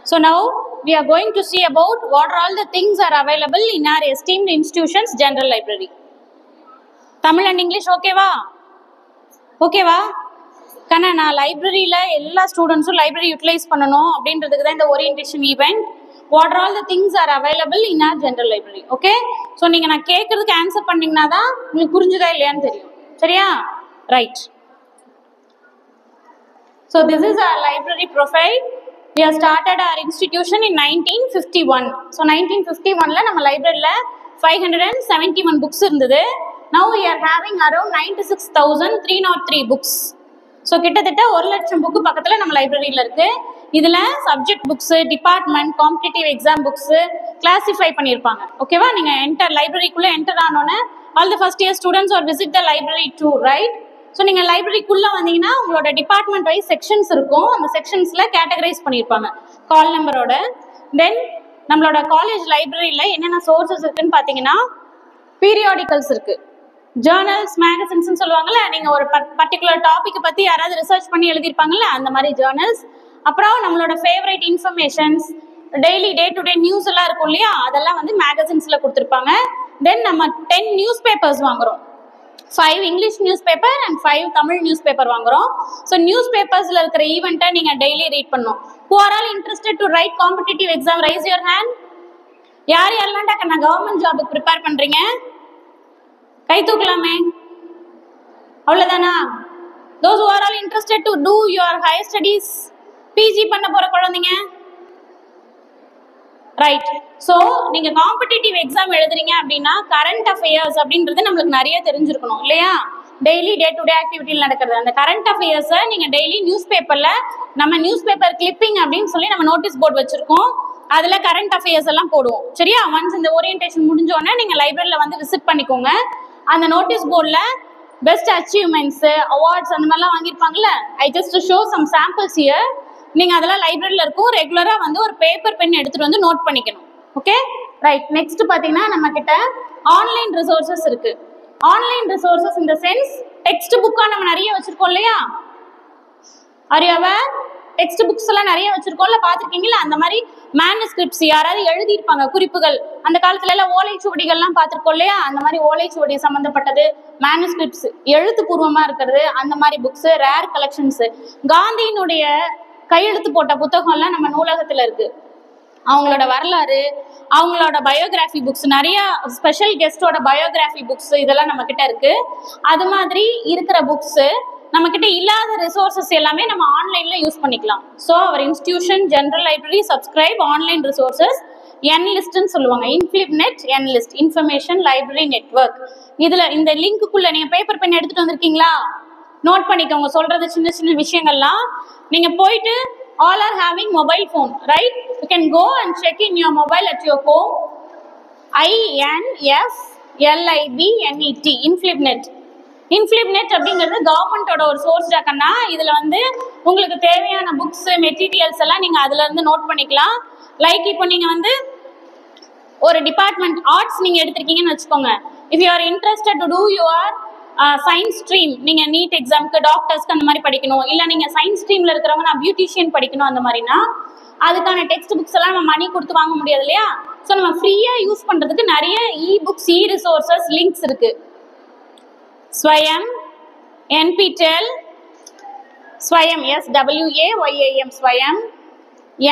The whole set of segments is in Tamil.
So now we are going to see about what are all the things are available in our esteemed institutions general library. Tamil and English okay va? Okay va? Kana na library la ella students library utilize பண்ணனும் அப்படின்றதுக்கு தான் இந்த orientation event. What are all the things are available in our general library? Okay? So நீங்க நான் கேக்குறதுக்கு ஆன்சர் பண்ணீங்கனா தான் உங்களுக்கு புரிஞ்சுதா இல்லையான்னு தெரியும். சரியா? Right. So this is our library profile. We have started our institution in 1951. So 1951 la நம்ம libraryல 571 books இருந்தது. Now we are having around 96,303 books. So கிட்டத்தட்ட 1 லட்சம் புக் பக்கத்துல நம்ம லைப்ரரியில இருக்கு. இதுல subject books, department, competitive exam books classify பண்ணிருப்பாங்க. ஓகேவா? நீங்க லைப்ரரிக்குள்ள enter ஆனோனே all the first year students or visit the library tour, right? So நீங்கள் லைப்ரரிக்குள்ளே வந்தீங்கன்னா உங்களோட டிபார்ட்மெண்ட் வைஸ் செக்ஷன்ஸ் இருக்கும். அந்த செக்ஷன்ஸில் கேட்டகரைஸ் பண்ணியிருப்பாங்க கால் நம்பரோட. தென் நம்மளோட காலேஜ் லைப்ரரியில் என்னென்ன சோர்சஸ் இருக்குன்னு பார்த்தீங்கன்னா பீரியாடிக்கல்ஸ் இருக்குது, ஜேர்னல்ஸ், மேகசின்ஸ்னு சொல்லுவாங்கள்ல. நீங்கள் ஒரு பர்டிகுலர் டாப்பிக்கை பற்றி யாராவது ரிசர்ச் பண்ணி எழுதியிருப்பாங்கல்ல, அந்த மாதிரி ஜேர்னல்ஸ். அப்புறம் நம்மளோட favourite informations, daily day to day news எல்லாம் இருக்கும் இல்லையா, அதெல்லாம் வந்து மேகசின்ஸில் கொடுத்துருப்பாங்க. தென் நம்ம 10 நியூஸ் பேப்பர்ஸ் வாங்குகிறோம். 5 English newspaper and 5 Tamil newspaper வாங்குறோம். So newspapers-ல இருக்கிற ஈவென்ட்டை நீங்க டெய்லி ரீட் பண்ணணும். Who are all interested to write competitive exam? Raise your hand. யார் யாரெல்லாம் நான் கவர்மெண்ட் ஜாபுக்கு ப்ரிப்பேர் பண்றீங்க? கை தூக்கலாமே. அவ்வளவுதானா? Those who are all interested to do your higher studies, PG பண்ண போற குழந்தைங்க. ரைட். ஸோ நீங்க காம்படிட்டிவ் எக்ஸாம் எழுதுறீங்க அப்படின்னா கரண்ட் அஃபேர்ஸ் அப்படின்றது நம்மளுக்கு நிறைய தெரிஞ்சிருக்கணும் இல்லையா? டெய்லி டே டு டே ஆக்டிவிட்டியில் நடக்கிறது அந்த கரண்ட் அஃபேர்ஸை நீங்க டெய்லி நியூஸ் பேப்பர்ல நம்ம நியூஸ் பேப்பர் கிளிப்பிங் அப்படின்னு சொல்லி நம்ம நோட்டீஸ் போர்டு வச்சிருக்கோம். அதுல கரண்ட் அஃபேர்ஸ் எல்லாம் போடுவோம். சரியா? ஒன்ஸ் இந்த ஓரியன்டேஷன் முடிஞ்சோடனே நீங்க லைப்ரரியில வந்து விசிட் பண்ணிக்கோங்க. அந்த நோட்டீஸ் போர்டில் பெஸ்ட் அச்சீவ்மெண்ட்ஸ், அவார்ட்ஸ் அந்த மாதிரிலாம் வாங்கியிருப்பாங்கல்ல. I just show some samples here. நீங்க அதெல்லாம் லைப்ரரியில இருக்கும். ரெகுலரா வந்து ஒரு பேப்பர் பென் எடுத்துட்டு வந்து நோட் பண்ணிக்கணும். Okay, right. நெக்ஸ்ட் பாத்தீங்கன்னா நம்ம கிட்ட ஆன்லைன் ரிசோர்சஸ் இருக்கு. ஆன்லைன் ரிசோர்சஸ் இந்த சென்ஸ் டெக்ஸ்ட் புக்கா நம்ம நிறைய வச்சிருக்கோம் இல்லையா? அறியாவ டெக்ஸ்ட் புக்ஸ் எல்லாம் நிறைய வச்சிருக்கோம்ல, பாத்திருக்கீங்களா? அந்த மாதிரி மேனுஸ்கிரிப்ட்ஸ் யாராவது எழுதியிருப்பாங்க, குறிப்புகள். அந்த காலத்துல எல்லாம் ஓலைச்சுவடிகள்லாம் பார்த்திருக்கோம் இல்லையா? அந்த மாதிரி ஓலைச்சுவடி சம்பந்தப்பட்டது மேனுஸ்கிரிப்ட்ஸ், எழுத்துப்பூர்வமா இருக்கிறது, அந்த மாதிரி புக்ஸ், ரேர் கலெக்ஷன்ஸ். காந்தியினுடைய கையெழுத்து போட்ட புத்தகம்லாம் நம்ம நூலகத்துல இருக்கு. அவங்களோட வரலாறு, அவங்களோட பயோகிராஃபி புக்ஸ், நிறைய ஸ்பெஷல் கெஸ்டோட பயோகிராஃபி புக்ஸ் இதெல்லாம் நம்ம கிட்ட இருக்கு. அது மாதிரி இருக்கிற புக்ஸ் நம்ம கிட்ட இல்லாத ரிசோர்சஸ் எல்லாமே நம்ம ஆன்லைன்ல யூஸ் பண்ணிக்கலாம். So our institution general library subscribe online resources என்லிஸ்ட்னு சொல்லுவாங்க. INFLIBNET enlist, information library network. இதுல இந்த லிங்க்குள்ள நீங்க பேப்பர் பென் எடுத்துட்டு வந்திருக்கீங்களா? நோட் பண்ணிக்கோங்க சொல்றது சின்ன சின்ன விஷயங்கள்லாம். நீங்க போயிட்டு all are having mobile phone, right? You can go and check in your mobile at your home. INFLIBNET, Inflibnet. Inflibnet அப்படிங்கிறது கவர்மெண்டோட ஒரு சோர்ஸ் டாக்கன்னா. இதுல வந்து உங்களுக்கு தேவையான புக்ஸ், மெட்டீரியல்ஸ் எல்லாம் நீங்க அதுல இருந்து நோட் பண்ணிக்கலாம். லைக் இப்போ நீங்க வந்து ஒரு டிபார்ட்மெண்ட் ஆர்ட்ஸ் நீங்க எடுத்திருக்கீங்கன்னு வச்சுக்கோங்க. if you are interested to do your science stream, நீங்க நீட் எக்ஸாமுக்கு, டாக்டர்ஸ்க்கு அந்த மாதிரி படிக்கணும், இல்ல நீங்க சயின்ஸ் ஸ்ட்ரீம்ல இருக்கிறவங்க நான் பியூட்டிஷியன் படிக்கணும் அந்த மாதிரினா அதுக்கான டெக்ஸ்ட் புக்ஸ் எல்லாம் நம்ம மணி கொடுத்து வாங்க முடியாது இல்லையா? ஸோ நம்ம ஃப்ரீயா யூஸ் பண்றதுக்கு நிறைய இ புக்ஸ், இ ரிசோர்சஸ் லிங்க்ஸ் இருக்கு. ஸ்வயம், என்பிடெல், ஸ்வயம் SWAYAM, ஸ்வயம்,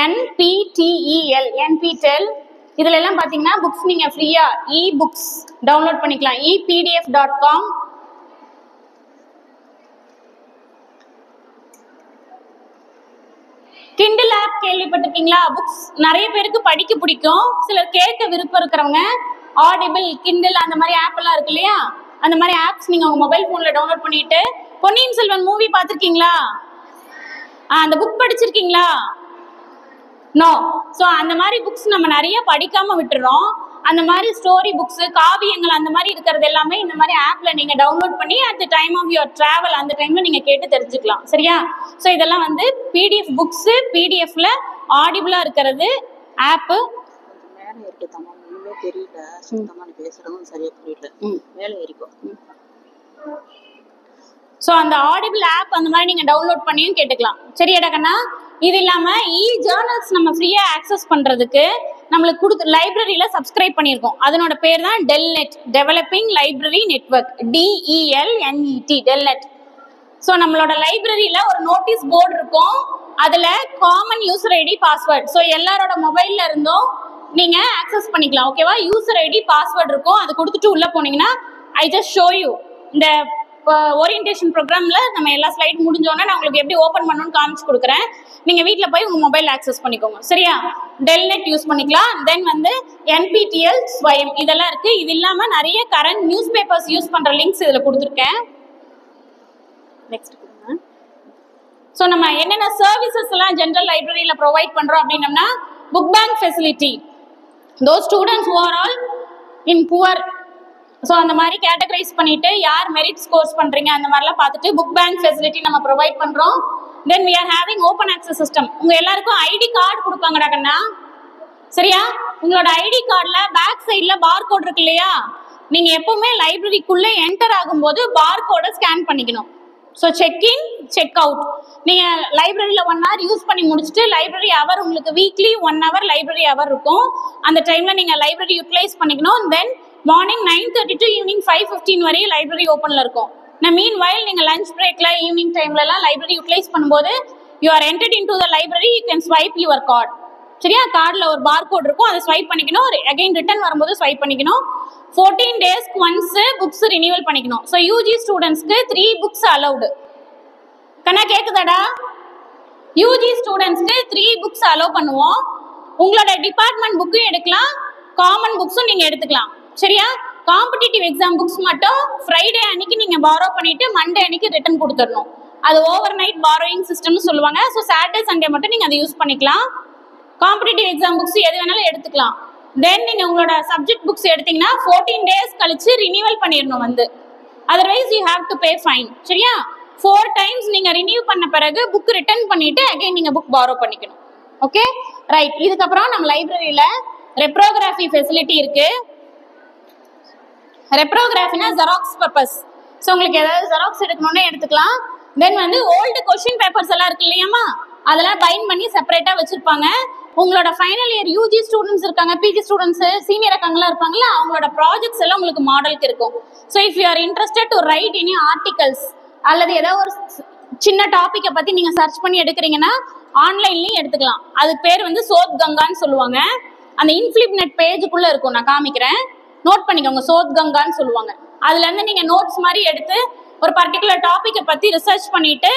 NPTEL, என்பிடெல். இதுல எல்லாம் பாத்தீங்கன்னா புக்ஸ் நீங்க ஃப்ரீயா இ புக்ஸ் டவுன்லோட் பண்ணிக்கலாம். epdf.com. கிண்டில் ஆப் கேள்விப்பட்டிருக்கீங்களா? புக்ஸ் நிறைய பேருக்கு படிக்க பிடிக்கும், சிலர் கேட்க விருப்பம் இருக்கிறவங்க ஆடிபிள், கிண்டில் அந்த மாதிரி ஆப் எல்லாம் இருக்கு இல்லையா? அந்த மாதிரி ஆப்ஸ் நீங்க உங்க மொபைல் போன்ல டவுன்லோட் பண்ணிட்டு பொன்னியின் செல்வன் மூவி பார்த்திருக்கீங்களா? அந்த புக் படிச்சிருக்கீங்களா? நோ. ஸோ அந்த மாதிரி புக்ஸ் நம்ம நிறைய படிக்காம விட்டுறோம். அந்த மாதிரி ஸ்டோரி புக்ஸ், காவியங்கள் அந்த மாதிரி இருக்கிறது எல்லாமே இந்த மாதிரி ஆப்ல நீங்க டவுன்லோட் பண்ணி at the time of your travel அந்த டைம்ல நீங்க கேட்டு தெரிஞ்சுக்கலாம். சரியா? ஸோ இதெல்லாம் வந்து பிடிஎஃப் புக்ஸ், பிடிஎஃப்ல ஆடிபிளா இருக்கிறது ஆப். தெரியல, சுத்தமா பேசுறதும் சரியா புரியல, மேலே ஏறிக்கும். ஸோ அந்த ஆடிபிள் ஆப் அந்த மாதிரி நீங்க டவுன்லோட் பண்ணியும் கேட்டுக்கலாம். சரியாடா கண்ணா? இது இல்லாம ஜேர்னல்ஸ் நம்ம ஃப்ரீயா ஆக்சஸ் பண்றதுக்கு நம்மளுக்கு கொடுத்து லைப்ரரியில சப்ஸ்கிரைப் பண்ணியிருக்கோம். அதனோட பேர் தான் DELNET, developing library network, DELNET, DELNET. So நம்மளோட லைப்ரரியில ஒரு நோட்டீஸ் போர்டு இருக்கும். அதுல common user ID password, so எல்லாரோட மொபைல்ல இருந்தும் நீங்க ஆக்சஸ் பண்ணிக்கலாம். ஓகேவா? யூசர் ஐடி பாஸ்வேர்ட் இருக்கும். அது கொடுத்துட்டு உள்ள போனீங்கன்னா ஐ ஜஸ்ட் ஷோ யூ. இந்த ஓரியன்டேஷன் ப்ரோக்ராம்ல நம்ம எல்லா ஸ்லைட் முடிஞ்சோன்னா நான் உங்களுக்கு எப்படி ஓப்பன் பண்ணணும்னு காமிச்சு கொடுக்குறேன். நீங்க வீட்டில் போய் உங்க மொபைல் ஆக்சஸ் பண்ணிக்கோங்க. சரியா? டெல்நெட் யூஸ் பண்ணிக்கலாம். தென் வந்து NPTEL, ஸ்வயம் இதெல்லாம் இருக்கு. இது இல்லாம நிறைய கரண்ட் நியூஸ் பேப்பர்ஸ் யூஸ் பண்ற லிங்க்ஸ் இதுல கொடுத்துருக்கேன். நெக்ஸ்ட் கொடுங்க. ஸோ நம்ம என்னென்ன சர்வீசஸ் எல்லாம் ஜென்ரல் லைப்ரரியில ப்ரொவைட் பண்றோம் அப்படின்னம்னா, book bank facility, those students who are all in poor, so அந்த மாதிரி கேட்டகரைஸ் பண்ணிட்டு யார் மெரிட் ஸ்கோர்ஸ் பண்றீங்க அந்த மாதிரிலாம் பார்த்துட்டு புக் பேங்க் ஃபெசிலிட்டி நம்ம ப்ரொவைட் பண்றோம். தென் we are having open access system. உங்க எல்லாருக்கும் ஐடி கார்டு கொடுப்பாங்கடா கண்ணா. சரியா? உங்களோட ஐடி கார்டுல பேக் சைட்ல பார் கோட் இருக்கு இல்லையா? நீங்க எப்பவுமே லைப்ரரிக்குள்ள என்டர் ஆகும்போது பார் கோடை ஸ்கேன் பண்ணிக்கணும். So check in, check out. நீங்க லைப்ரரியில 1 hour யூஸ் பண்ணி முடிச்சுட்டு லைப்ரரி அவர் உங்களுக்கு வீக்லி 1 hour லைப்ரரி அவர் இருக்கும். அந்த டைம்ல நீங்க லைப்ரரி யூட்டிலைஸ் பண்ணிக்கணும். தென் மார்னிங் 9:30 to ஈவினிங் 5:15 வரையும் லைப்ரரி ஓப்பன்ல இருக்கும். மீன் வயல் நீங்க லஞ்ச் பிரேக்ல ஈவினிங் டைம்ல எல்லாம் லைப்ரரி யூட்டிலைஸ் பண்ணும்போது you are entered in to the library, you can swipe your card. சரியா? கார்டில் ஒரு பார் கோட் இருக்கும், அதை ஸ்வைப் பண்ணிக்கணும். அகைன் ரிட்டர்ன் வரும்போது ஸ்வைப் பண்ணிக்கணும். 14 டேஸ்க்கு ஒன்ஸ் புக்ஸ் ரினியூவல் பண்ணிக்கணும். ஸோ யூஜி ஸ்டூடெண்ட்ஸ்க்கு 3 புக்ஸ் அலௌடு. கண்ணா கேக்குதாடா? யூஜி ஸ்டூடெண்ட்ஸ்க்கு 3 புக்ஸ் அலோவ் பண்ணுவோம். உங்களோட டிபார்ட்மெண்ட் புக்கும் எடுக்கலாம், காமன் புக்ஸும் நீங்க எடுத்துக்கலாம். சரியா? காம்படிட்டிவ் எக்ஸாம் புக்ஸ் மட்டும் ஃப்ரைடே அன்னைக்கு நீங்க பாரோ பண்ணிட்டு மண்டே அன்னைக்கு ரிட்டர்ன் கொடுத்துடணும். அது ஓவர் நைட் பாரோயிங் சிஸ்டம்னு சொல்லுவாங்க. ஸோ சாட்டர்டே சண்டே மட்டும் நீங்க அதை யூஸ் பண்ணிக்கலாம். காம்படிட்டிவ் எக்ஸாம் புக்ஸ் எது வேணாலும் எடுத்துக்கலாம். தென் நீங்க உங்களோட சப்ஜெக்ட் புக்ஸ் எடுத்தீங்கன்னா 14 டேஸ் கழிச்சு ரினியூவல் பண்ணிடணும் வந்து. Otherwise you have to pay fine. சரியா? 4 times நீங்க ரினியூ பண்ண பிறகு புக் ரிட்டர்ன் பண்ணிட்டு அகைன் நீங்க புக் பாரோ பண்ணிக்கணும். Okay right. இதுக்கப்புறம் நம்ம லைப்ரரியில ரெப்ரோகிராஃபி ஃபெசிலிட்டி இருக்கு. ரெப்ரோகிராஃபினா ஜெராக்ஸ் பர்பஸ். ஸோ உங்களுக்கு ஏதாவது ஜெராக்ஸ் எடுக்கணும்னே எடுத்துக்கலாம். தென் வந்து ஓல்டு கொஸ்டின் பேப்பர்ஸ் எல்லாம் இருக்கு இல்லையாமா, அதெல்லாம் பைண்ட் பண்ணி செப்பரேட்டா வச்சிருப்பாங்க. உங்களோட ஃபைனல் இயர் யூஜி ஸ்டூடெண்ட்ஸ் இருக்காங்க, பிஜி ஸ்டூடெண்ட்ஸ், சீனியர் அக்காங்கலாம் இருப்பாங்களா, அவங்களோட ப்ராஜெக்ட்ஸ் எல்லாம் உங்களுக்கு மாடலுக்கு இருக்கும். So if you are interested to right any articles அல்லது ஏதாவது ஒரு சின்ன டாப்பிக்கை பத்தி நீங்க சர்ச் பண்ணி எடுக்கிறீங்கன்னா ஆன்லைன்லயும் எடுத்துக்கலாம். அதுக்கு பேர் வந்து சோத் கங்கான்னு சொல்லுவாங்க. அந்த இன்ஃபிளிப் நெட் பேஜுக்குள்ள இருக்கும், நான் காமிக்கிறேன், நோட் பண்ணிக்கோங்க. சோத் கங்கான்னு சொல்லுவாங்க. அதுல இருந்து நீங்க நோட்ஸ் மாதிரி எடுத்து ஒரு பர்டிகுலர் டாபிக்கை பத்தி ரிசர்ச் பண்ணிட்டு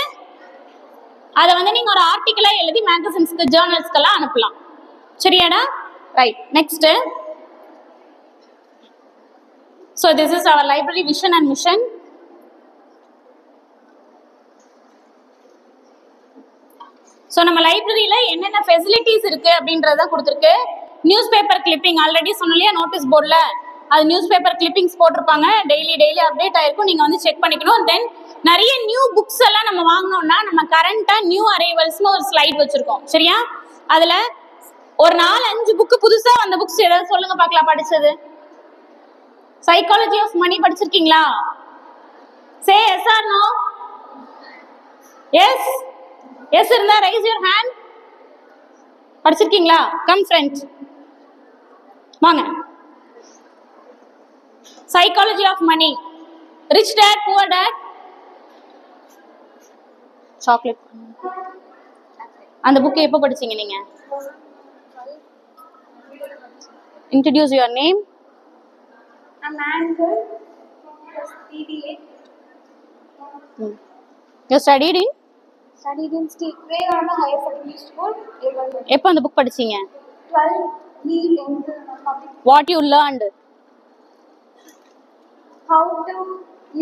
அதை வந்து நீங்க ஒரு ஆர்டிகிளா எழுதி மேகசின்ஸ்க்கு, ஜேர்னல்ஸ்க்கெல்லாம் அனுப்பலாம். சரியாடா? Right. Next. So this is our library vision and mission. So நம்ம லைப்ரரியில என்னென்ன ஃபெசிலிட்டிஸ் இருக்கு அப்படின்றத கொடுத்துருக்கு. நியூஸ் பேப்பர் கிளிப்பிங் ஆல்ரெடி சொன்னோம் இல்லையா, நோட்டீஸ் போர்டில் அது நியூஸ் பேப்பர் கிளிப்பிங்ஸ் போட்டிருப்பாங்க. டெய்லி அப்டேட் ஆயிருக்கும், நீங்க வந்து செக் பண்ணிக்கணும். தென் நிறைய நியூ புக்ஸ் எல்லாம் நம்ம வாங்கினோம்னா நம்ம கரண்டா நியூ அரைவல்ஸ்னு ஒரு ஸ்லைட் வச்சிருக்கோம். சரியா? அதுல ஒரு 4-5 புக்கு புதுசா வந்த புக்ஸ் ஏதாவது சொல்லுங்க பார்க்கலாம். படிச்சது சைக்காலஜி ஆஃப் மணி படிச்சிருக்கீங்களா? Say yes or no? Yes yes இருந்தா ரைஸ் யுவர் ஹேண்ட். படிச்சிருக்கீங்களா? கம் ஃப்ரெண்ட், வாங்க. Psychology of money, rich dad poor dad, chocolate. அந்த புக் எப்போ படிச்சீங்க நீங்க? Introduce your name. You studied in State Vivekananda Higher Secondary School. எப்போ அந்த புக் படிச்சீங்க? 12th public. What you learned? How to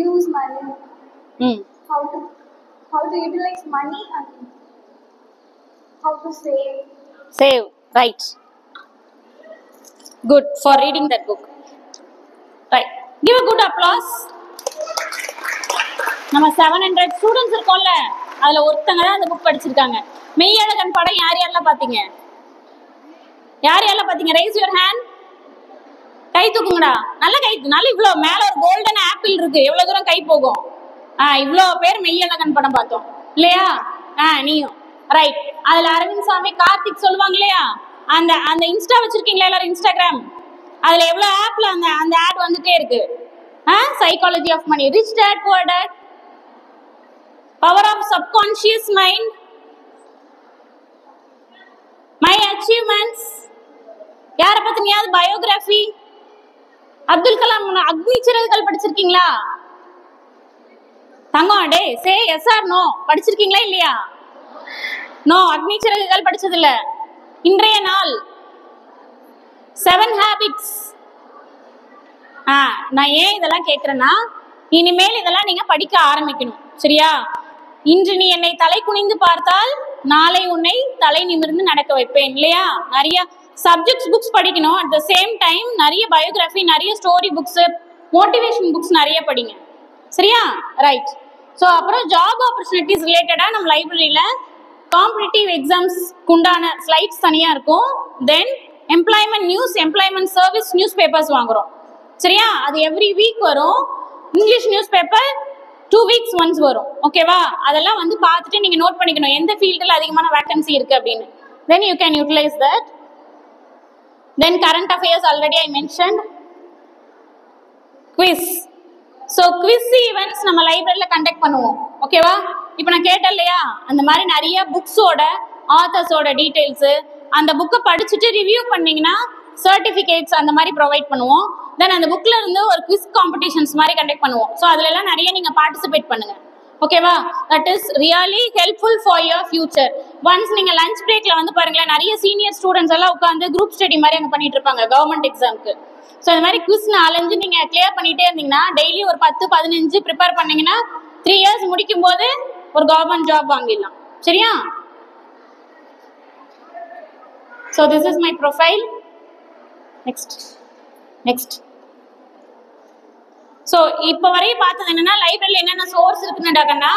use money. How to utilize money and how to save. Save, right. Good for reading that book. Right. Give a good applause. நம்ம 700 ஸ்டூடெண்ட்ஸ் இருக்கோம்ல, அதுல ஒருத்தங்க தான் அந்த புக் படிச்சிருக்காங்க. மெய்யழகன் படம் யார் யாரெல்லாம் பாத்தீங்க? Raise your hand. கை தூக்குங்கடா, நல்ல கை. நல்ல இவ்வளோ மேல ஒரு கோல்டன் ஆப்பிள் இருக்கு, எவ்வளவு தூரம் கை போகும்? இவ்வளோ பேர் மெய்யழகன் படம் பார்த்தோம் இல்லையா? நீயும் ரைட். அதுல அரவிந்த் சாமி, கார்த்திக் சொல்லுவாங்க இல்லையா, அந்த அந்த இன்ஸ்டா வச்சிருக்கீங்களா எல்லாரும், இன்ஸ்டாகிராம். அதுல எவ்வளவு ஆப்ல அந்த அந்த ஆட் வந்துட்டே இருக்கு. Psychology of money, rich dad poor dad, power of subconscious mind, my achievements. யாரை பத்தினியாவது பயோகிராஃபி? அப்துல் கலாம் அக்னி சிறகுகள் படிச்சிருக்கீங்களா? தங்கம் டே சே எஸ் ஆர் நோ, படிச்சிருக்கீங்களா இல்லையா? நோ, அக்னி சிறகுகள் படிச்சது இல்ல. இன்றைய நாள், 7 ஹேபிட்ஸ். நான் ஏன் இதெல்லாம் கேட்கிறேன்னா, இனிமேல் இதெல்லாம் நீங்க படிக்க ஆரம்பிக்கணும், சரியா? இன்று நீ என்னை தலை குனிந்து பார்த்தால் நாளை உன்னை தலை நிமிர்ந்து நடக்க வைப்பேன், இல்லையா? நிறைய சப்ஜெக்ட்ஸ் புக்ஸ் படிக்கணும். அட் த சேம் டைம் நிறைய பயோகிராஃபி, நிறைய ஸ்டோரி புக்ஸ், மோட்டிவேஷன் புக்ஸ் நிறைய படிங்க, சரியா? ரைட். ஸோ அப்புறம் ஜாப் ஆப்பர்ச்சுனிட்டிஸ் ரிலேட்டடாக நம்ம லைப்ரரியில காம்படிட்டிவ் எக்ஸாம்ஸ்க்கு உண்டான ஸ்லைட்ஸ் தனியாக இருக்கும். Then employment news, employment service newspapers வாங்குறோம், சரியா? அது எவ்ரி வீக் வரும். English newspaper 2 weeks once வரும், ஓகேவா? அதெல்லாம் வந்து பார்த்துட்டு நீங்கள் நோட் பண்ணிக்கணும் எந்த ஃபீல்டில் அதிகமான வேக்கன்சி இருக்குது அப்படின்னு. Then you can utilize that. Then current affairs already I mentioned. Quiz. So quiz events நம்ம லைப்ரரியில் கண்டக்ட் பண்ணுவோம், ஓகேவா? இப்போ நான் கேட்டேன் இல்லையா, அந்த மாதிரி நிறைய புக்ஸோட ஆத்தர்ஸோட டீட்டெயில்ஸு, அந்த புக்கை படிச்சுட்டு ரிவ்யூ பண்ணீங்கன்னா சர்டிஃபிகேட்ஸ் அந்த மாதிரி ப்ரொவைட் பண்ணுவோம். தென் அந்த புக்ல இருந்து ஒரு குவிஸ் காம்படிஷன்ஸ் மாதிரி கண்டக்ட் பண்ணுவோம். ஸோ அதுல எல்லாம் நிறைய நீங்க பார்ட்டிசிபேட் பண்ணுங்க, ஓகேவா? That is really helpful for your future. Once நீங்க லஞ்ச் பிரேக்ல வந்து பாருங்களேன், நிறைய சீனியர் ஸ்டூடெண்ட்ஸ் எல்லாம் உட்காந்து குரூப் ஸ்டடி மாதிரி அங்கே பண்ணிட்டு இருப்பாங்க கவர்மெண்ட் எக்ஸாமுக்கு. ஸோ இந்த மாதிரி குவிஸ் 4-5 நீங்க கிளியர் பண்ணிட்டே இருந்தீங்கன்னா, டெய்லி ஒரு 10-15 ப்ரிப்பேர் பண்ணீங்கன்னா 3 இயர்ஸ் முடிக்கும் போது ஒரு கவர்மெண்ட் ஜாப் வாங்கிடலாம், சரியா? So this is my profile. Next. So இப்போ வரையும் பார்த்தது என்னன்னா, லைப்ரரியில் என்னென்ன சோர்ஸ் இருக்குன்னு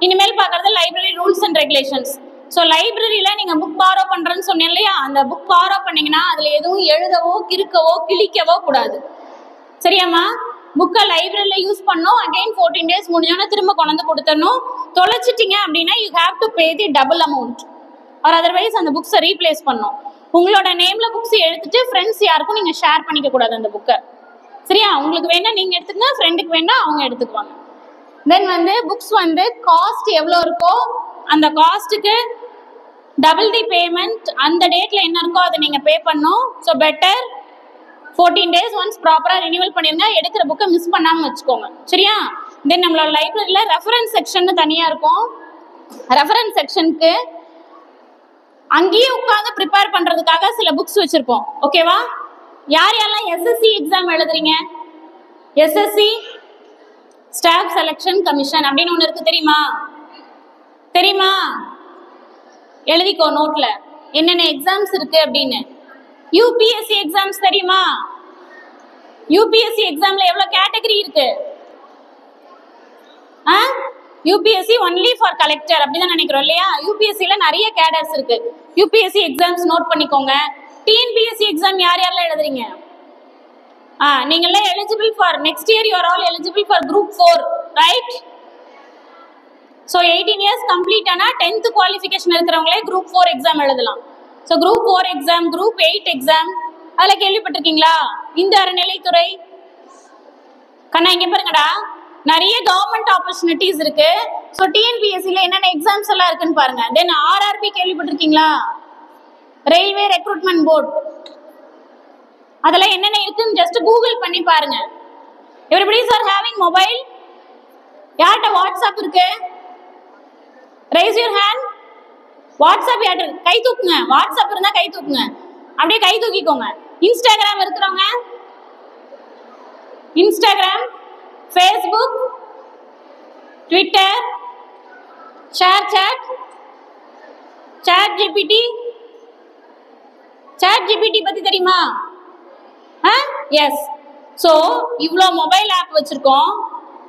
இனிமேல் பார்க்கறது library rules and regulations. So லைப்ரரியில் நீங்கள் புக் பாரோ பண்ணுறேன்னு சொன்னேன் இல்லையா, அந்த புக் பாரோ பண்ணீங்கன்னா அதில் எதுவும் எழுதவோ கிறுக்கவோ கிழிக்கவோ கூடாது, சரியாம்மா? புக்கை லைப்ரரியில் யூஸ் பண்ணோம், அகைன் 14 days முடிஞ்சோன்னா திரும்ப கொண்டு வந்து கொடுத்துடணும். தொலைச்சிட்டிங்க அப்படின்னா you have to pay the double amount, or otherwise அந்த புக்ஸை ரீப்ளேஸ் பண்ணோம். உங்களோட நேம்ல புக்ஸ் எடுத்துட்டு ஃப்ரெண்ட்ஸ் யாருக்கும் நீங்க ஷேர் பண்ணிக்க கூடாது அந்த புக்கை, சரியா? உங்களுக்கு வேணா நீங்க எடுத்துக்கங்க, ஃப்ரெண்டுக்கு வேணா அவங்க எடுத்துக்குவாங்க. தென் வந்து புக்ஸ் வந்து காஸ்ட் எவ்வளோ இருக்கோ அந்த காஸ்ட்டுக்கு டபுள் தி பேமெண்ட், அந்த டேட்ல என்ன இருக்கோ அதை நீங்க பே பண்ணணும். ஸோ பெட்டர் 14 days ஒன்ஸ் ப்ராப்பரா ரினியூவல் பண்ணிருங்க, எடுக்கிற புக்கை மிஸ் பண்ணாம வச்சுக்கோங்க, சரியா? தென் நம்மளோட லைப்ரரியில ரெஃபரன்ஸ் செக்ஷன் தனியா இருக்கும். ரெஃபரன்ஸ் செக்ஷனுக்கு அங்கேயே உட்காந்து ப்ரிப்பேர் பண்றதுக்காக சில புக்ஸ் வச்சிருப்போம், ஓகேவா? யார் யாரெல்லாம் எஸ்எஸ்சி எக்ஸாம் எழுதுறீங்க? எஸ்எஸ்சி ஸ்டாஃப் செலெக்ஷன் கமிஷன் அப்படின்னு ஒன்று இருக்கு, தெரியுமா? எழுதிக்கோ நோட்ல என்னென்ன எக்ஸாம்ஸ் இருக்கு அப்படின்னு. யூபிஎஸ்சி எக்ஸாம்ஸ் தெரியுமா? யூபிஎஸ்சி எக்ஸாம்ல எவ்வளவு கேட்டகரி இருக்கு? யூபிஎஸ்சி ஒன்லி ஃபார் கலெக்டர் அப்படிதான் நினைக்கிறோம் இல்லையா? யூபிஎஸ்சில நிறைய கேடர்ஸ் இருக்கு. யூபிஎஸ்சி எக்ஸாம்ஸ் நோட் பண்ணிக்கோங்க. டிஎன்பிஎஸ்சி எக்ஸாம் யார் யாரெல்லாம் எழுதுறீங்க? நீங்கெல்லாம் eligible for next year, you are all eligible for group 4, right? So 18 years complete ஆனால் 10th குவாலிஃபிகேஷன் இருக்கிறவங்களே குரூப் 4 எக்ஸாம் எழுதலாம். So group 4 exam, group 8 exam அதில் கேள்விப்பட்டிருக்கீங்களா? இந்த அறநிலைத்துறை கண்ணா இங்கே பாருங்கடா, நிறைய கவர்மெண்ட் ஆப்பர்ச்சுனிட்டிஸ் இருக்கு. ஸோ டிஎன்பிஎஸ்சியில் என்னென்ன எக்ஸாம்ஸ் எல்லாம் இருக்குன்னு பாருங்க. தென் ஆர்ஆர்பி கேள்விப்பட்டிருக்கீங்களா? ரயில்வே ரெக்ரூட்மெண்ட் போர்ட், அதெல்லாம் என்னென்ன இருக்குன்னு ஜஸ்ட் கூகுள் பண்ணி பாருங்க. Everybody's are having mobile? யார்கிட்ட வாட்ஸ்அப் இருக்கு? Raise your hand. வாட்ஸ்அப் யார்கிட்ட? கை தூக்குங்க. வாட்ஸ்அப் இருந்தா கை தூக்குங்க, அப்படியே கை தூக்கிக்கோங்க. இன்ஸ்டாகிராம் இருக்கிறவங்க Instagram, Facebook, Twitter, ShareChat GPT. ChatGPT பத்தி தெரியுமா? எஸ். ஸோ இவ்வளோ மொபைல் ஆப் வச்சிருக்கோம்,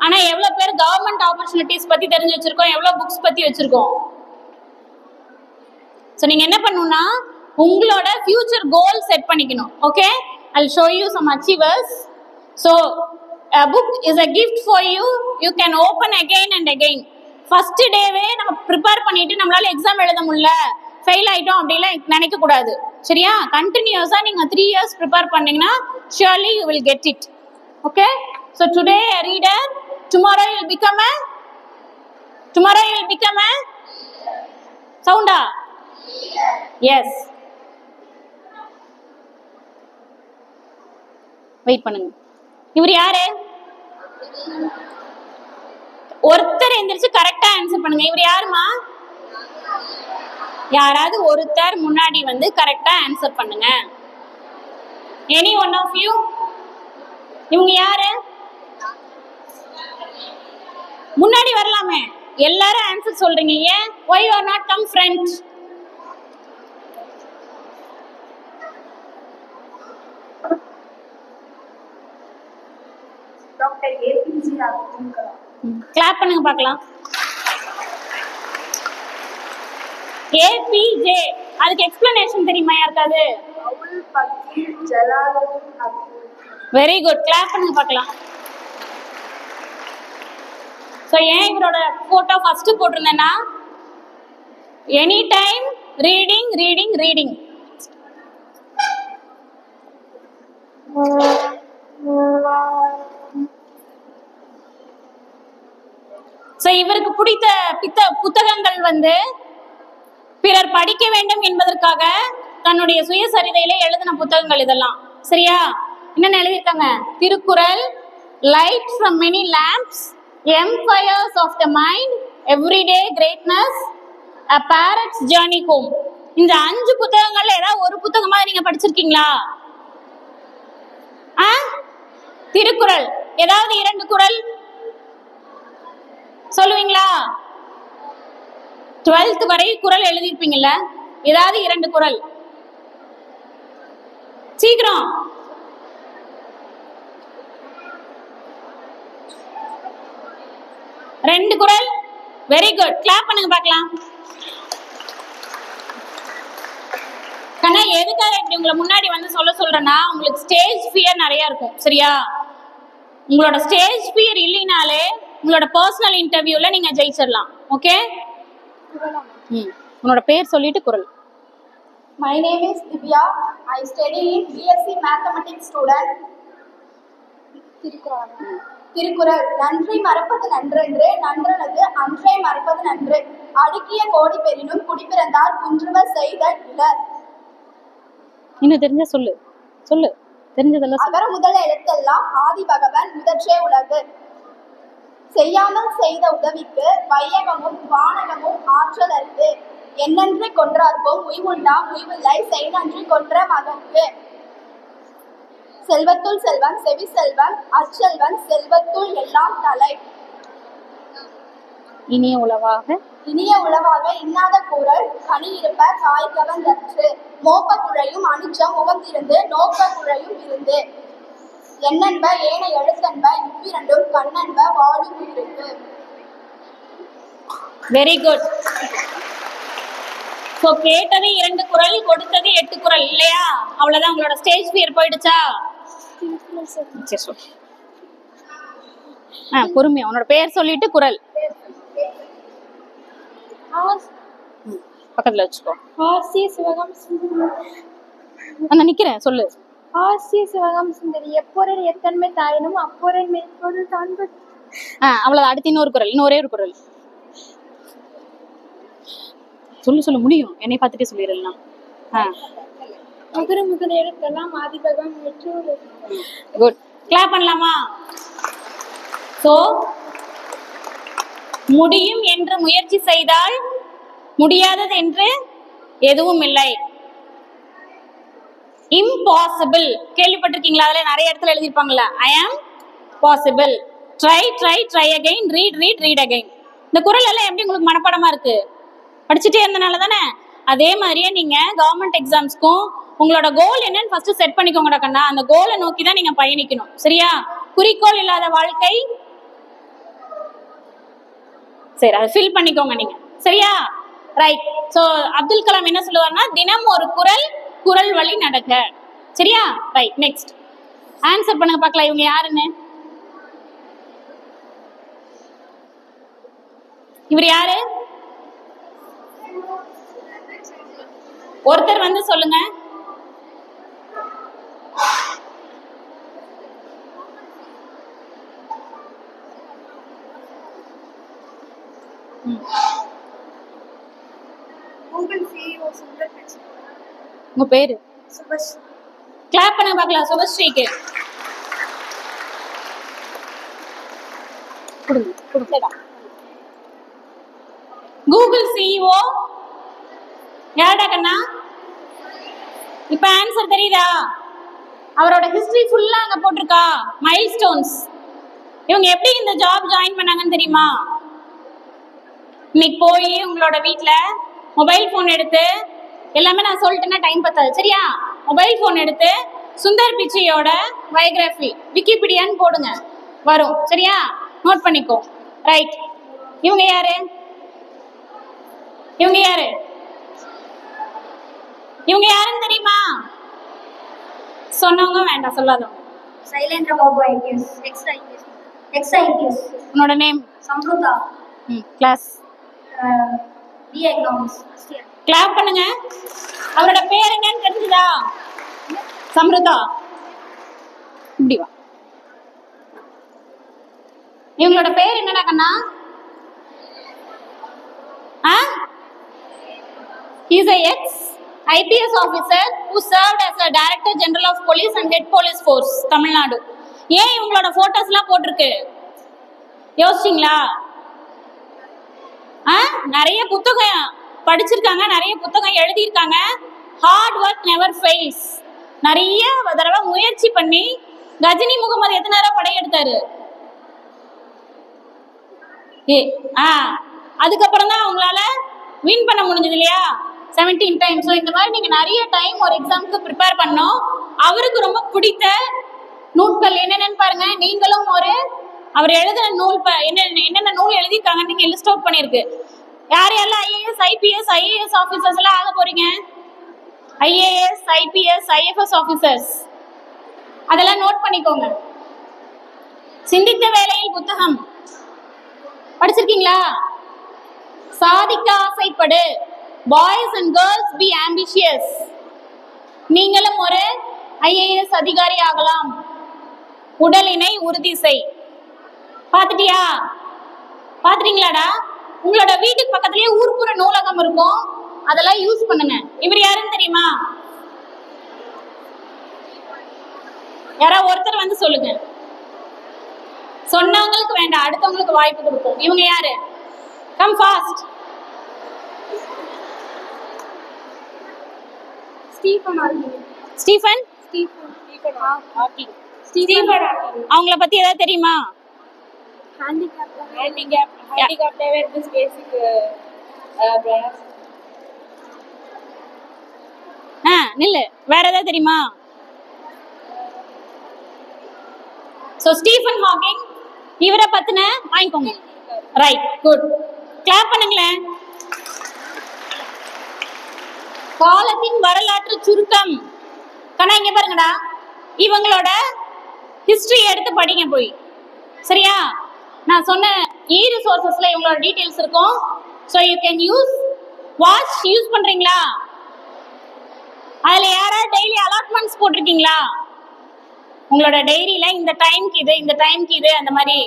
ஆனா எவ்வளவு பேர் கவர்மெண்ட் ஆப்பர்ச்சுனிட்டிஸ் பத்தி தெரிஞ்சு வச்சிருக்கோம், எவ்வளவு புக்ஸ் பத்தி வச்சிருக்கோம்? ஸோ நீங்க என்ன பண்ணணும்னா உங்களோட ஃபியூச்சர் கோல் செட் பண்ணிக்கணும். Okay, I'll show you some achievers. So a book is a gift for you. You can open again and again. First டேவே நம்ம ப்ரிப்பேர் பண்ணிட்டு நம்மளால எக்ஸாம் எழுத முடியல, ஃபெயில் ஆயிட்டோம் அப்படிலாம் நினைக்க கூடாது. சரியா? கண்டினியூஸா நீங்க 3 years ப்ரிப்பேர் பண்ணீங்கன்னா surely you will get it. Okay? So today a reader, tomorrow you will become a sounda? Yes. Wait பண்ணுங்க. இவர் யாரு? ஒருத்தர் எந்திரிச்சு கரெக்டா ஆன்சர் பண்ணுங்க. இவர் யாருமா? யாராவது ஒருத்தர் முன்னாடி வந்து கரெக்டா ஆன்சர் பண்ணுங்க. Any one of you? இவங்க யாரு? முன்னாடி வரலாமே. எல்லாரும் ஆன்சர் சொல்றீங்க. ஏன்? why you are not come front? Doctor APJ Abdul Kalam. Clap பண்ணுங்க பார்க்கலாம். ஏபிஜே, அதுக்கு எக்ஸ்பிளனேஷன் தெரியுமா யாருக்காவது? Abul Pakir Jalaluddin Abdul. Very good. Clap பண்ணுங்க பார்க்கலாம். சோ ஏன் இவரோட போட்டோ ஃபர்ஸ்ட் போட்டிருந்தேன்னா, any time reading reading reading. So இவருக்கு பிடித்த புத்தகங்கள் வந்து பிறர் படிக்க வேண்டும் என்பதற்காக தன்னுடைய சுயசரிதையில எழுதின புத்தகங்கள் இதெல்லாம். சரியா? என்னென்ன எழுதியிருக்காங்க? Thirukkural, light from many lamps, empires of the mind, everyday greatness, a parrot's journey home. இந்த 5 புத்தகங்கள்ல ஏதாவது ஒரு புத்தகமா நீங்க படிச்சிருக்கீங்களா? திருக்குறள் ஏதாவது 2 குறள் சொல்லுவீங்களா? 12th வரை குறள் எழுதிருப்பீங்கல்ல, ஏதாவது 2 குறள் சீக்கிரம். ரெண்டு குறள். Very good. கிளாப் பண்ணுங்க பார்க்கலாம். கண்ணா, எதுக்காக இப்படி உங்களை முன்னாடி வந்து சொல்றேன்னா, உங்களுக்கு ஸ்டேஜ் ஃபியர் நிறைய இருக்கும். சரியா? உங்களோட ஸ்டேஜ் ஃபியர் இல்லைனாலே உங்களோட பர்சனல் இன்டர்வியூல நீங்க ஜெயிச்சிடலாம். ஓகே? உன்னோட பேர் சொல்லிட்டு குறள். My name is Divya. I study in BSc Mathematics student. Thirukkural. நன்றி மறப்பது நன்றென்று, நன்றனது அன்றை மறப்பது நன்று. அடுக்கிய கோடி பெறினும் குடிப்பிறந்தார் குன்றுவர் செய்தல் இலர். இன்னும் தெரிஞ்ச சொல்லு சொல்லு. தெரிஞ்சதெல்லாம் அகர முதல எழுத்தெல்லாம் ஆதி பகவன் முதற்றே உலகு. செய்யாமல் செய்த உதவிக்கு வையகமும் வானகமும் ஆற்றல் அரிது. என்னென்று கொன்றார்க்கும் உய்வுண்டாம் உய்வில்லை செய்நன்றி கொன்ற மகனுக்கு. செல்வத்துள் செல்வம் செவி செல்வம் அச்செல்வன் செல்வத்துள் எல்லாம் தலை. இனிய உளவாக இன்னாத கூறல் கனி இருப்ப காய் கவர்ந்தற்று. மோப்ப குழையும் அனுச்சம் உகந்திருந்து நோக்க குழையும் இருந்து. எண்ணென்ப ஏன எழுத்தன்ப இவ்விரண்டும் கண்ணன்ப வாழும் இருக்கு. Very good. சோ கேட்டது 2 குறள், கொடுத்தது 8 குறள் இல்லையா? அவ்வளவுதான். உங்களோட ஸ்டேஜ் ஃபியர் போயிடுச்சா? பொறுமையா உன்னோட பேர் சொல்லிட்டு குறள் பக்கத்துல வச்சுக்கோ. ஆசிய சிவகம் சுந்தரி. அந்த நிக்கிறேன் சொல்லு. ஆசிய சிவகம் சுந்தரி. எப்பொருள் எத்தன்மை தாயினும் அப்பொருள் மெய்ப்பொருள் காண்பது. அவ்வளவு. அடுத்து இன்னொரு குறள், இன்னொரே ஒரு குறள் சொல்லு முடியும். என்னை பார்த்துட்டே சொல்லிடலாம். அகர முதல எழுத்தெல்லாம் ஆதி பகவன் முதற்றே உலகு. குட். கிளாப் பண்ணலாமா? சோ முடியும் என்று முயற்சி செய்தால் முடியாதது என்று எதுவும் இல்லை. இம்பாசிபிள் கேள்விப்பட்டிருக்கீங்களா? அதுல நிறைய இடத்துல எழுதிருப்பாங்கல்ல, ஐ ஆம் possible. Try try try again, read read read again. இந்த குறள் எல்லாம் எப்படி உங்களுக்கு மனப்பாடமா இருக்கு? படிச்சுட்டே இருந்தனால தானே. அதே மாதிரியே நீங்க கவர்மெண்ட் எக்ஸாம்ஸ்க்கும் உங்களோட கோல் என்னன்னு ஃபர்ஸ்ட் செட் பண்ணிக்கோங்கடா கண்ணா. அந்த கோலை நோக்கி தான் நீங்க பயணிக்கணும். சரியா? குறிக்கோள் இல்லாத வாழ்க்கை. சரி, அதை ஃபில் பண்ணிக்கோங்க நீங்க. சரியா? ரைட். சோ அப்துல் கலாம் என்ன சொல்லுவாருன்னா, தினம் ஒரு குறள், குறள் வழி நடக்க. சரியா? ரைட். நெக்ஸ்ட் ஆன்சர் பண்ணுங்க பார்க்கலாம். இவங்க யாருன்னு இவர் யாரு? ஒருத்தர் வந்து சொல்லுங்க. Google CEO Sundar Pichai. உங்க பேரு? சுபஸ். கிளாப் பண்ண பார்க்கலாம் சுபஸ்ரீக்கு. கூகுள் சிஇஓ யாரடா கண்ணா? இப்ப ஆன்சர் தெரியுதா? அவரோட ஹிஸ்டரி ஃபுல்லா அங்க போட்டிருக்கா, மைல்ஸ்டோன்ஸ். இவங்க எப்படி இந்த ஜாப் ஜாயின் பண்ணாங்கன்னு தெரியுமா? இன்னைக்கு போய் உங்களோட வீட்டுல மொபைல் போன் எடுத்து, எல்லாமே நான் சொல்லிட்டேன்னா டைம் பத்தாது சரியா? மொபைல் போன் எடுத்து சுந்தர் பிச்சையோட பயோகிராஃபி விக்கிபீடியான்னு போடுங்க, வரும் சரியா? நோட் பண்ணிக்கோ. ரைட். இவங்க யாரு? இவங்க யாரு? இவங்க யாருன்னு தெரியுமா? சொன்னவங்க வேண்டாம், சொல்லாதவங்க. Sylendra Babu IPS, ex IPS. உன்னோட name? Samrutha. Class BA economics first year. Clap பண்ணுங்க. அவரோட பேர் என்னன்னு தெரிஞ்சுதா? சம்ருதா. இப்படி வா. இவங்களோட பேர் என்னடா கண்ணா? He is a ex-IPS officer who served as a Director General of Police and Head Police Force, Tamil Nadu. ஏன் இவங்களோட போட்டோஸ்லாம் போட்டிருக்கு யோசிச்சிங்களா? நிறைய புத்தகம் படிச்சிருக்காங்க, நிறைய புத்தகம் எழுதியிருக்காங்க. Hard work never fails. நிறைய தடவை முயற்சி பண்ணி கஜினி முகமது எத்தனை நேரம் படையெடுத்தாரு? அதுக்கப்புறம் தான் அவங்களால வின் பண்ண முடிஞ்சது இல்லையா? 17 times. ஸோ இந்த மாதிரி நீங்க நிறைய டைம் ஒரு எக்ஸாமுக்கு ப்ரிப்பேர் பண்ணோம். அவருக்கு ரொம்ப பிடித்த நூல்கள் என்னென்னு பாருங்க. நீங்களும் அவர் எழுதின நூல் என்னென்ன நூல் எழுதியிருக்காங்கன்னு நீங்க லிஸ்ட் அவுட் பண்ணிருக்கு. யார் யாரெல்லாம் ஐஏஎஸ் ஐபிஎஸ் ஐஏஎஸ் ஆஃபீஸர்ஸ் எல்லாம் ஆக போறீங்க? ஐஏஎஸ் ஐபிஎஸ் ஐஎஃப்எஸ் ஆஃபீஸர்ஸ் அதெல்லாம் நோட் பண்ணிக்கோங்க. சிந்தித்த வேளையில் புத்தகம் படிச்சிருக்கீங்களா? சாதிக்க ஆசைப்படு, boys and girls be ambitious. நீங்களும் ஒரு ஐஏஎஸ் அதிகாரி ஆகலாம். உடலினை உறுதி செய். பாத்துட்டியா? பாத்துட்டீங்களாடா? உங்களோட வீட்டுக்கு பக்கத்துலயே ஊர்ப்புற நூலகம் இருக்கும், அதெல்லாம் யூஸ் பண்ணுங்க. இவர் யாருன்னு தெரியுமா? யாரா ஒருத்தர் வந்து சொல்லுங்க. சொன்னவங்களுக்கு வேண்டாம், அடுத்தவங்களுக்கு வாய்ப்பு கொடுப்போம். இவங்க யாரு? Come fast. Stephen Hawking. Stephen Hawking. அவங்கள பத்தி ஏதாவது தெரியுமா? ஹேண்டிகேப் அவேர்னஸ் பேசிக் நில்லு. வேற ஏதாவது தெரியுமா? சோ ஸ்டீஃபன் ஹாக்கிங், இவரை பத்தின வாங்கிக்கோங்க. Right, good. கிளாப் பண்ணுங்களேன். காலத்தின் வரலாற்று சுருக்கம். கண்ணா இங்க பாருங்கடா, இவங்களோட ஹிஸ்டரி எடுத்து படிங்க போய், சரியா? நான் சொன்ன ரிசோர்சஸ்ல இவங்களோட டீடைல்ஸ் இருக்கும். So you can use. Watch use பண்றீங்களா? அதுல யாராவது டெய்லி அலாட்மெண்ட்ஸ் போட்டிருக்கீங்களா? உங்களோட டைரியில இந்த டைம்க்கு இது, இந்த டைம்க்கு இது, அந்த மாதிரி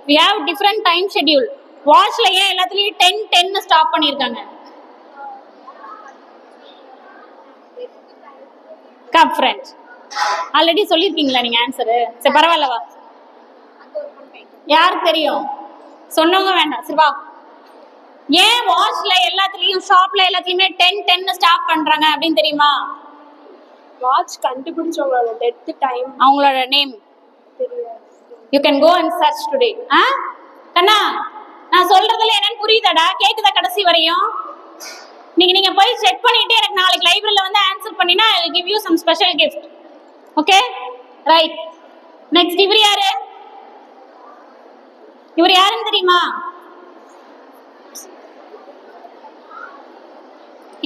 we have different time schedule. வாட்ச்ல ஏன் எல்லாத்துலயும் 10 ஸ்டாப் பண்ணிருக்காங்க? கப் ஃப்ரெண்ட் ஆல்ரெடி சொல்லிருக்கீங்களா நீங்க ஆன்சரு? சரி பரவாயில்லவா? யாருக்கு தெரியும்? சொன்னவங்க வேண்டாம், சரி வா. ஏன் வாட்ச்ல எல்லாத்துலயும் ஷாப்ல எல்லாத்துலயுமே 10 ஸ்டாப் பண்றாங்க அப்படின்னு தெரியுமா? வாட்ச் கண்டுபிடிச்சவங்களோட டெத் டைம், அவங்களோட name you can go and search today. கண்ணா நான் சொல்றதுல என்னன்னு புரியுதாடா? கேக்குதா கடைசி வரையும்? நீங்க போய் செக் பண்ணிட்டு எனக்கு நாளைக்கு லைப்ரரியில வந்து ஆன்சர் பண்ணினா I will give you some special gift. Okay right. Next இவர் யாரு? இவர் யாருன்னு தெரியுமா?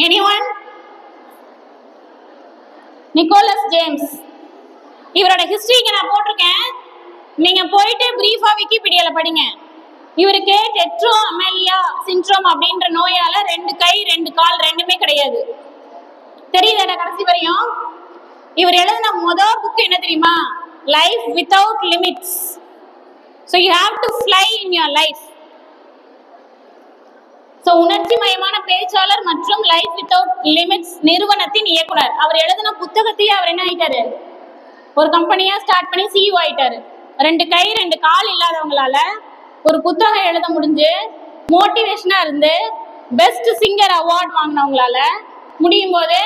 எனிஒன்? Nicholas James. இவரோட ஹிஸ்டரிக்கு நான் போட்டிருக்கேன், நீங்க போயிட்டு பிரீஃபா விக்கிபீடியால படிங்க. இவருக்கு டெட்ரோ அமேலியா சிண்ட்ரோம் அப்படின்ற நோயால 2 கை 2 கால் ரெண்டுமே கிடையாது. தெரியுதா கடைசி வரையும்? இவர் எழுதின முதல் புக் என்ன தெரியுமா? Life without limits. So you have to fly in your life. So உணர்ச்சி மயமான பேச்சாளர் மற்றும் லைஃப் வித்தவுட் லிமிட்ஸ் நிறுவனத்தின் இயக்குனர். அவர் எழுதின புத்தகத்தையே அவர் என்ன ஆயிட்டாரு? ஒரு கம்பெனியா ஸ்டார்ட் பண்ணி CEO ஆயிட்டாரு. 2 கை 2 கால் இல்லாதவங்களால ஒரு புத்தகம் எழுத முடிஞ்சு மோட்டிவேஷனா இருந்து பெஸ்ட் சிங்கர் அவார்ட் வாங்கினவங்களால முடியும் போது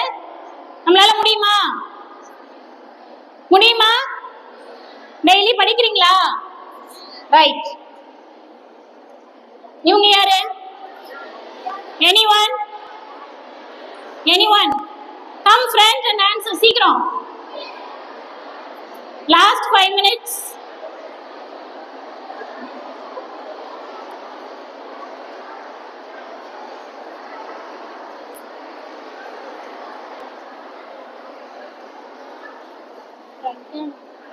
நம்மளால முடியுமா? முடியுமா? டெய்லி படிக்கிறீங்களா? ரைட். இவங்க யாரு? anyone come front and answer சீக்கிரம். last 5 minutes.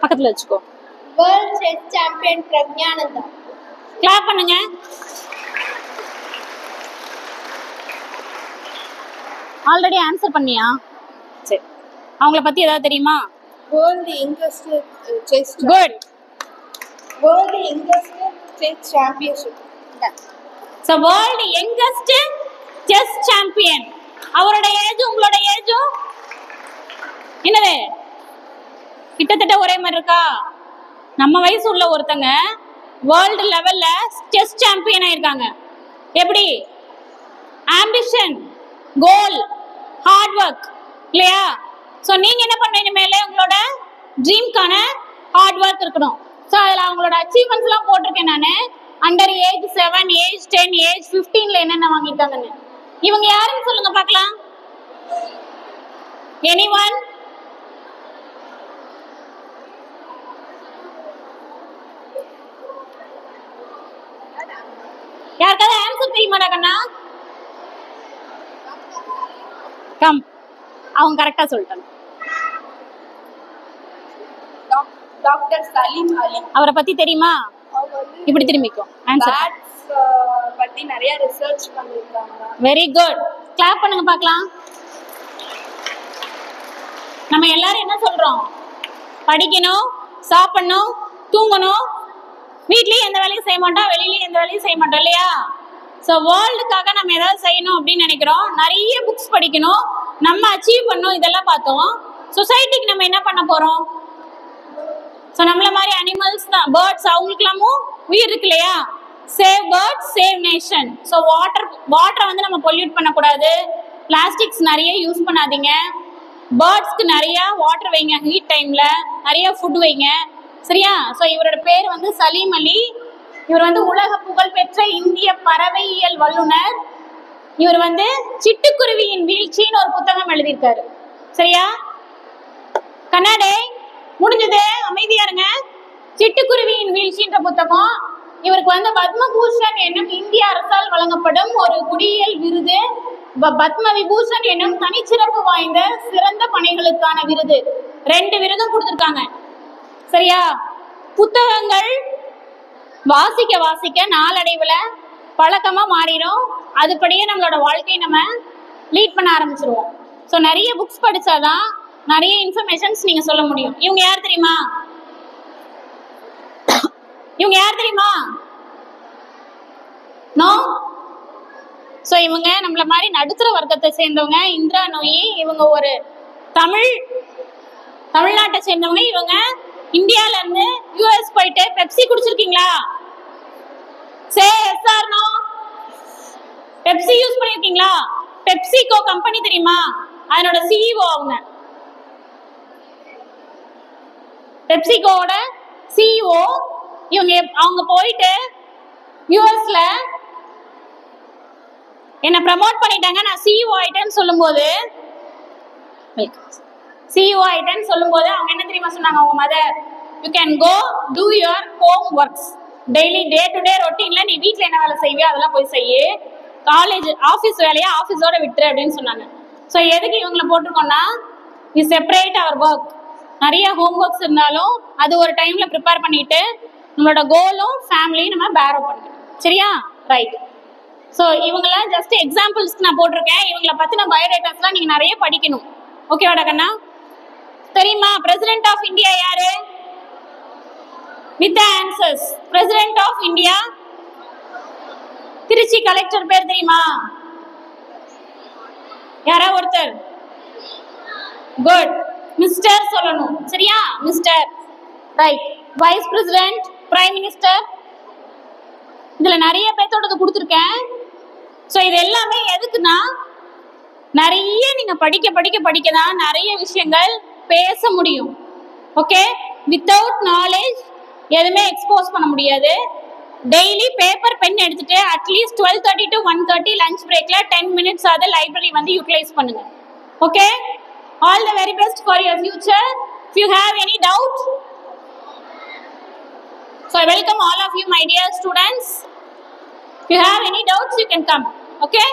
பக்கத்துல வச்சுக்கோ. World chess champion Praggnanandhaa. Clap பண்ணுங்க. ஆல்ரெடி ஆன்சர் பண்ணியா? சரி. அவங்கள பத்தி ஏதாவது தெரியுமா? World youngest chess good. World youngest chess championship. So world youngest chess champion. அவரோட ஏஜ் உங்களோட ஏஜும் என்னது? கிட்டத்தட்ட ஒரே மாதிரி இருக்கா? நம்ம வயசு உள்ள ஒருத்தங்க வேர்ல்டு லெவல்ல செஸ் சாம்பியன் ஆயிருக்காங்க. எப்படி? ஆம்பிஷன், கோல், ஹார்ட் ஒர்க் இல்லையா? ஸோ நீங்க என்ன பண்ணீங்க? மேலே உங்களோட ட்ரீம்க்கான ஹார்ட் ஒர்க் இருக்கணும். ஸோ அதில் அவங்களோட அச்சீவ்மெண்ட்ஸ் எல்லாம் போட்டிருக்கேன் நான். அண்டர் ஏஜ் 7, ஏஜ் 10, ஏஜ் 15ல என்னென்ன வாங்கியிருக்காங்கன்னு. இவங்க யாருன்னு சொல்லுங்க பார்க்கலாம். anyone? யாருக்காவது ஆன்சர் தெரியுமாடா கண்ணா? கம். அவங்க கரெக்டா சொல்லிட்டாங்க. டாக்டர் சலீம் அலி. அவரை பத்தி தெரியுமா? இப்படி திரும்பிக்கும் ஆன்சர். பேட்ஸ் பத்தி நிறைய ரிசர்ச் பண்ணிருக்காங்க. Very good. கிளாப் பண்ணுங்க பார்க்கலாம். நம்ம எல்லாரும் என்ன சொல்றோம்? படிக்கணும், சாப்பிடணும், தூங்கணும், வீட்லயும் எந்த வேலையும் செய்ய மாட்டோம், வெளியிலயும் எந்த வேலையும் செய்ய மாட்டோம் இல்லையா? ஸோ வேர்ல்டுக்காக நம்ம ஏதாவது செய்யணும் அப்படின்னு நினைக்கிறோம். நிறைய புக்ஸ் படிக்கணும், நம்ம அச்சீவ் பண்ணணும், இதெல்லாம் பார்த்தோம். சொசைட்டிக்கு நம்ம என்ன பண்ண போறோம்? ஸோ நம்மள மாதிரி அனிமல்ஸ் தான், பேர்ட்ஸ், அவங்களுக்கெல்லாமும் உயிர் இருக்கு இல்லையா? Save birds save nation. So வாட்டரை வந்து நம்ம பொல்யூட் பண்ணக்கூடாது. பிளாஸ்டிக்ஸ் நிறைய யூஸ் பண்ணாதீங்க. பேர்ட்ஸ்க்கு நிறைய வாட்டர் வைங்க, ஹீட் டைம்ல நிறைய ஃபுட் வைங்க, சரியா? ஸோ இவரோட பேர் வந்து சலீம் அலி. இவர் வந்து உலக புகழ்பெற்ற இந்திய பறவையியல் வல்லுனர். இவர் வந்து சிட்டுக்குருவியின் வீழ்ச்சின்னு ஒரு புத்தகம் எழுதியிருக்காரு, சரியா? கண்ணாடே முடிஞ்சது, அமைதியா இருங்க. சிட்டுக்குருவியின் வீழ்ச்சின்ற புத்தகம். இவருக்கு வந்து பத்மபூஷன் என்னும் இந்திய அரசால் வழங்கப்படும் ஒரு குடியியல் விருது, பத்ம விபூஷன் என்னும் தனிச்சிறப்பு வாய்ந்த சிறந்த பணிகளுக்கான விருது, 2 விருதும் கொடுத்திருக்காங்க, சரியா? புத்தகங்கள் வாசிக்க வாசிக்க நாளடைவுல பழக்கமா மாறிடும். அதுபடியே நம்மளோட வாழ்க்கையை நம்ம லீட் பண்ண ஆரம்பிச்சிருவோம். ஸோ நிறைய புக்ஸ் படிச்சாதான் நிறைய இன்ஃபர்மேஷன்ஸ் நீங்க சொல்ல முடியும். இவங்க யார் தெரியுமா? இவங்க யார் தெரியுமா? நோ. ஸோ இவங்க நம்மள மாதிரி நடுத்தர வர்க்கத்தை சேர்ந்தவங்க. இந்திரா நோயி. இவங்க ஒரு தமிழ்நாட்டை சேர்ந்தவங்க. இவங்க இந்தியால இருந்து யூஎஸ் போயிட்டு பெப்சி குடிச்சிருக்கீங்களா? Say yes or no. Pepsi use பண்ணிருக்கீங்களா? பெப்சிகோ கம்பெனி தெரியுமா? அதனோட சிஇஓ அவங்க. பெப்சிகோட சிஇஓ அவங்க போயிட்டு யூஎஸ்ல என்ன ப்ரமோட் பண்ணிட்டாங்க. நான் சிஇஓ ஆயிட்டேன்னு சொல்லும்போது அவங்க என்ன தெரியுமா சொன்னாங்க? அவங்க mother, you can go to your home works. Daily day to day ரொட்டீன்ல நீ வீட்டில் என்ன வேலை செய்வியோ அதெல்லாம் போய் செய்யு. காலேஜ் ஆஃபீஸ் வேலையா ஆஃபீஸோட விட்டுரு அப்படின்னு சொன்னாங்க. ஸோ எதுக்கு இவங்களை போட்டிருக்கோம்னா, வி செப்பரேட் அவர் ஒர்க். நிறைய ஹோம் ஒர்க்ஸ் இருந்தாலும் அது ஒரு டைம்ல ப்ரிப்பேர் பண்ணிட்டு நம்மளோட கோலும் ஃபேமிலியும் நம்ம பேரோ பண்ணிக்கணும், சரியா? ரைட். ஸோ இவங்கெல்லாம் ஜஸ்ட் எக்ஸாம்பிள்ஸ்க்கு நான் போட்டிருக்கேன். இவங்களை பற்றின பயோடேட்டாஸ்லாம் நீங்கள் நிறைய படிக்கணும். ஓகேவாடா கண்ணா? தெரியுமா பிரசிடென்ட் ஆஃப் இந்தியா யாரு? With the answers. President of India Trichy collector பேர் தெரியுமா? யாரா ஒருத்தர்? குட். மிஸ்டர் சொல்லணும். சரியா? Mister. Right. Vice president, prime minister, இதுல நிறைய பேர்த்தோடது கொடுத்துருக்கேன். ஸோ இது எல்லாமே எதுக்குன்னா நிறைய நீங்க படிக்க படிக்க படிக்க தான் நிறைய விஷயங்கள் பேச முடியும். ஓகே? வித்தவுட் நாலேஜ் எதுவுமே எக்ஸ்போஸ் பண்ண முடியாது. டெய்லி பேப்பர் பென் எடுத்துட்டு அட்லீஸ்ட் 12:30 to 1:30 லஞ்ச் பிரேக்ல 10 minutes ஆகுது லைப்ரரி வந்து யூட்டிலைஸ் பண்ணுங்க. Okay? All the very best for your future. If you have any doubt, so I welcome all of you, my dear students. If you have any doubts, you can come. Okay?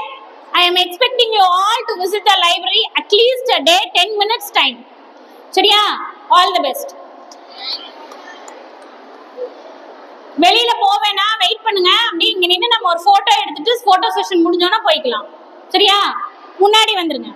I am expecting you all to visit the library at least a day, 10 minutes time. சரியா? All the best. வெளியில போவேனா வெயிட் பண்ணுங்க. அப்படி இங்க நின்று நம்ம ஒரு போட்டோ எடுத்துட்டு போட்டோ செஷன் முடிஞ்சோன்னா போய்க்கலாம். சரியா? முன்னாடி வந்துருங்க.